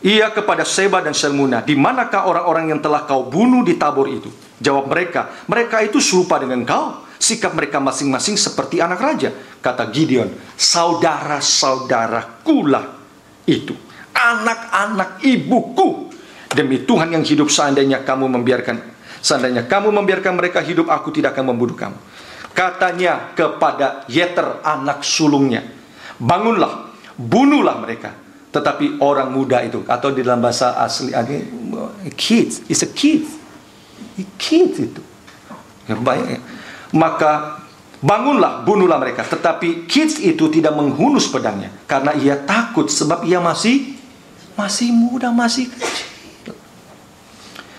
ia kepada Seba dan Salmuna, di manakah orang-orang yang telah kau bunuh di Tabor itu? Jawab mereka, mereka itu serupa dengan kau. Sikap mereka masing-masing seperti anak raja. Kata Gideon, saudara-saudarakulah itu, anak-anak ibuku. Demi Tuhan yang hidup, seandainya kamu membiarkan mereka hidup, aku tidak akan membunuh kamu. Katanya kepada Yeter anak sulungnya, bangunlah, bunuhlah mereka. Tetapi orang muda itu, atau di dalam bahasa asli kids, it's a kid. Kids itu maka bangunlah, bunuhlah mereka. Tetapi kids itu tidak menghunus pedangnya karena ia takut, sebab ia masih muda, masih kecil.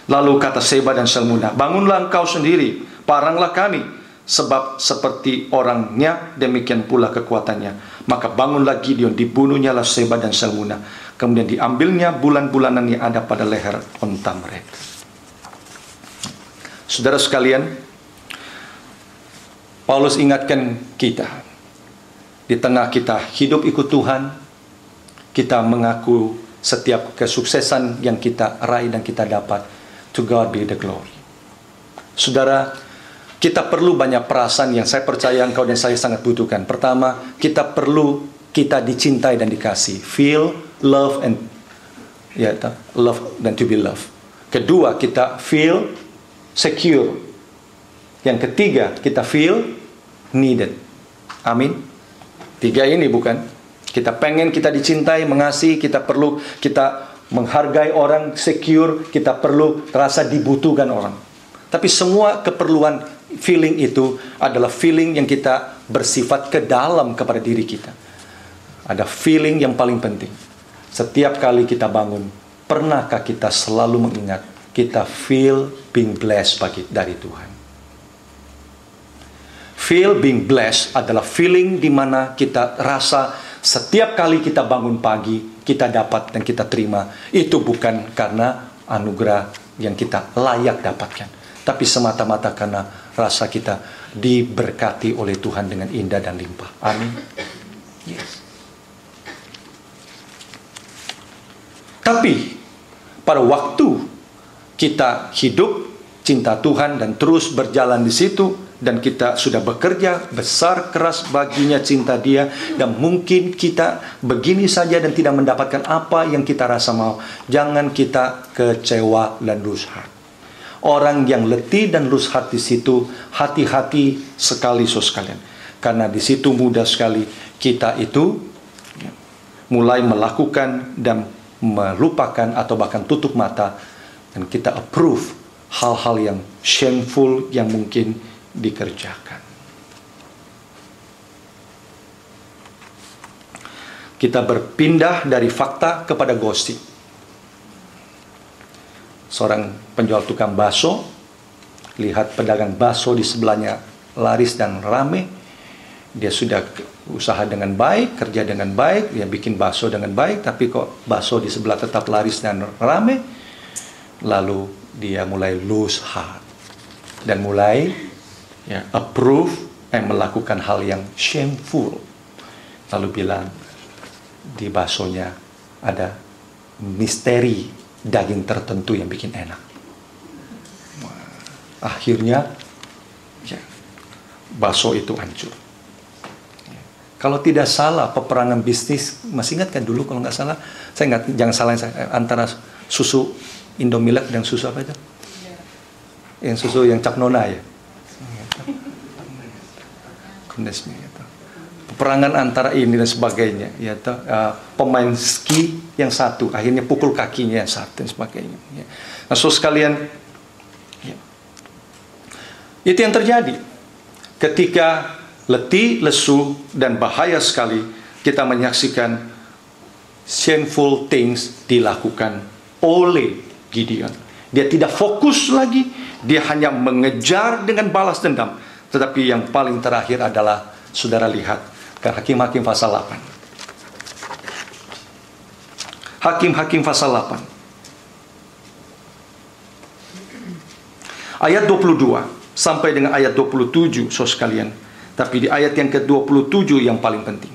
Lalu kata Seba dan Salmuna, bangunlah engkau sendiri, paranglah kami, sebab seperti orangnya demikian pula kekuatannya. Maka bangunlah Gideon, dibunuhnyalah Seba dan Salmuna. Kemudian diambilnya bulan-bulanan yang ada pada leher unta mereka. Saudara sekalian, Paulus ingatkan kita, di tengah kita hidup ikut Tuhan, kita mengaku setiap kesuksesan yang kita raih dan kita dapat, to God be the glory. Saudara, kita perlu banyak perasaan yang saya percaya engkau dan saya sangat butuhkan. Pertama, kita dicintai dan dikasih. Feel, love, and love dan to be loved. Kedua, kita feel secure. Yang ketiga, kita feel needed. Amin. Tiga ini bukan? Kita pengen, kita dicintai, mengasihi, kita perlu, kita menghargai orang, secure, kita perlu terasa dibutuhkan orang. Tapi semua keperluan feeling itu adalah feeling yang kita bersifat ke dalam kepada diri kita. Ada feeling yang paling penting. Setiap kali kita bangun, pernahkah kita selalu mengingat kita feel being blessed dari Tuhan? Feel being blessed adalah feeling di mana kita rasa setiap kali kita bangun pagi, kita dapat dan kita terima. Itu bukan karena anugerah yang kita layak dapatkan, tapi semata-mata karena rasa kita diberkati oleh Tuhan dengan indah dan limpah. Amin. Yes. Tapi pada waktu kita hidup cinta Tuhan dan terus berjalan di situ, dan kita sudah bekerja besar keras baginya cinta Dia, dan mungkin kita begini saja dan tidak mendapatkan apa yang kita rasa mau, jangan kita kecewa dan lose heart. Orang yang letih dan lose heart di situ, hati-hati sekali saudara sekalian, karena di situ mudah sekali kita itu mulai melakukan dan melupakan atau bahkan tutup mata, dan kita approve hal-hal yang shameful yang mungkin dikerjakan. Kita berpindah dari fakta kepada gosip. Seorang penjual tukang bakso lihat pedagang bakso di sebelahnya laris dan rame. Dia sudah usaha dengan baik, kerja dengan baik, dia bikin bakso dengan baik, tapi kok bakso di sebelah tetap laris dan rame. Lalu dia mulai lose heart dan mulai approve melakukan hal yang shameful. Lalu bilang di baksonya ada misteri daging tertentu yang bikin enak. Akhirnya bakso itu hancur. Kalau tidak salah peperangan bisnis, masih ingat kan dulu kalau nggak salah, saya ingat, jangan salah antara susu Indomilk dan susu apa itu? Yang susu yang Cak Nona ya. Peperangan antara ini dan sebagainya, pemain ski yang satu akhirnya pukul kakinya yang satu dan sebagainya. Nah, saudara sekalian, itu yang terjadi ketika letih, lesu, dan bahaya sekali kita menyaksikan shameful things dilakukan oleh Gideon. Dia tidak fokus lagi, dia hanya mengejar dengan balas dendam. Tetapi yang paling terakhir adalah, saudara lihat ke Hakim-Hakim pasal 8. Hakim-Hakim pasal 8. Ayat 22 sampai dengan ayat 27, saudara sekalian. Tapi di ayat yang ke-27 yang paling penting.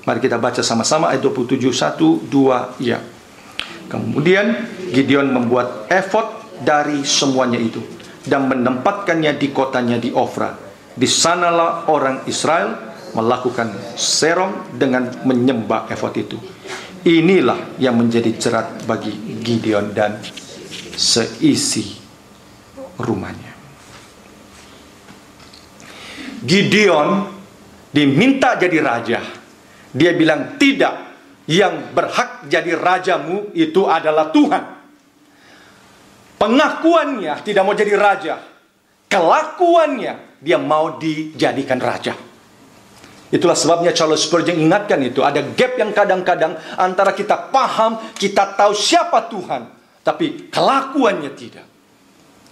Mari kita baca sama-sama ayat 27, 1, 2, ya. Kemudian Gideon membuat efod dari semuanya itu dan menempatkannya di kotanya di Ofra. Di sanalah orang Israel melakukan serong dengan menyembah efod itu. Inilah yang menjadi jerat bagi Gideon dan seisi rumahnya. Gideon diminta jadi raja. Dia bilang, tidak, yang berhak jadi rajamu itu adalah Tuhan. Pengakuannya tidak mau jadi raja. Kelakuannya dia mau dijadikan raja. Itulah sebabnya Charles Spurgeon ingatkan itu. Ada gap yang kadang-kadang antara kita paham, kita tahu siapa Tuhan, tapi kelakuannya tidak.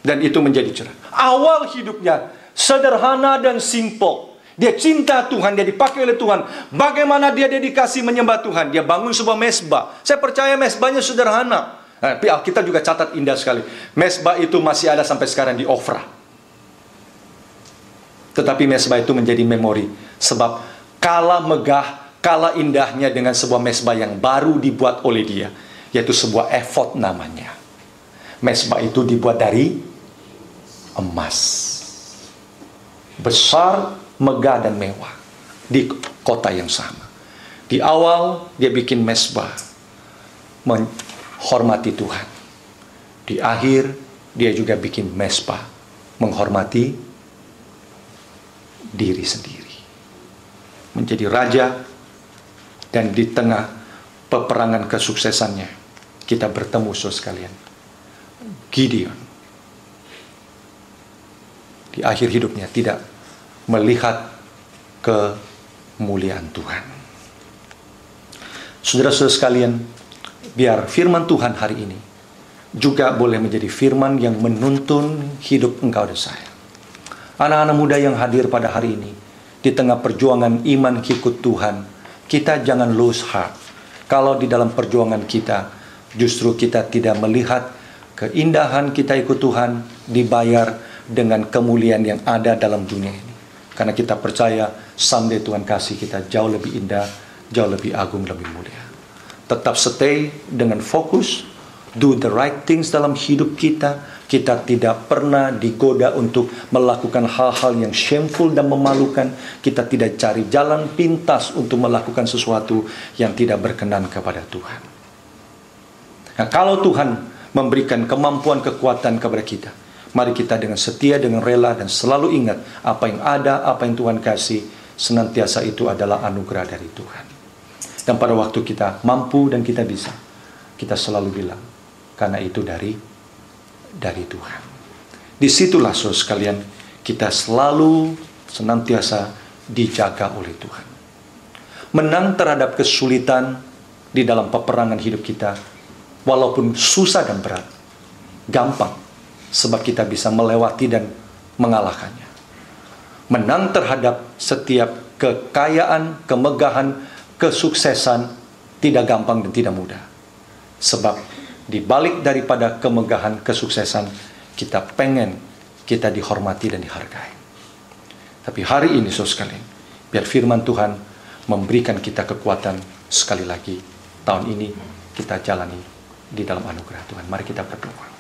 Dan itu menjadi cerah. Awal hidupnya sederhana dan simple. Dia cinta Tuhan, dia dipakai oleh Tuhan. Bagaimana dia dedikasi menyembah Tuhan? Dia bangun sebuah mesbah. Saya percaya mesbahnya sederhana. Tapi Alkitab juga catat indah sekali. Mesbah itu masih ada sampai sekarang di Ofra. Tetapi mesbah itu menjadi memori. Sebab kalah megah, kalah indahnya dengan sebuah mesbah yang baru dibuat oleh dia. Yaitu sebuah efod namanya. Mesbah itu dibuat dari emas. Besar, megah dan mewah di kota yang sama. Di awal dia bikin mesbah menghormati Tuhan. Di akhir dia juga bikin mesbah menghormati diri sendiri. Menjadi raja, dan di tengah peperangan kesuksesannya kita bertemu saudara sekalian, Gideon di akhir hidupnya tidak melihat kemuliaan Tuhan. Saudara-saudara sekalian, biar firman Tuhan hari ini juga boleh menjadi firman yang menuntun hidup engkau dan saya. Anak-anak muda yang hadir pada hari ini, di tengah perjuangan iman ikut Tuhan, kita jangan lose heart. Kalau di dalam perjuangan kita, justru kita tidak melihat keindahan kita ikut Tuhan dibayar dengan kemuliaan yang ada dalam dunia ini. Karena kita percaya someday Tuhan kasih kita jauh lebih indah, jauh lebih agung, lebih mulia. Tetap stay dengan fokus, do the right things dalam hidup kita. Kita tidak pernah digoda untuk melakukan hal-hal yang shameful dan memalukan. Kita tidak cari jalan pintas untuk melakukan sesuatu yang tidak berkenan kepada Tuhan. Nah, kalau Tuhan memberikan kemampuan, kekuatan kepada kita, mari kita dengan setia, dengan rela, dan selalu ingat apa yang ada, apa yang Tuhan kasih, senantiasa itu adalah anugerah dari Tuhan. Dan pada waktu kita mampu dan kita bisa, kita selalu bilang, karena itu dari Tuhan. Disitulah saudara sekalian, kita selalu senantiasa dijaga oleh Tuhan. Menang terhadap kesulitan di dalam peperangan hidup kita, walaupun susah dan berat, gampang, sebab kita bisa melewati dan mengalahkannya. Menang terhadap setiap kekayaan, kemegahan, kesuksesan tidak gampang dan tidak mudah. Sebab di balik daripada kemegahan, kesuksesan, kita pengen kita dihormati dan dihargai. Tapi hari ini saudara sekalian, biar firman Tuhan memberikan kita kekuatan sekali lagi. Tahun ini kita jalani di dalam anugerah Tuhan. Mari kita berdoa.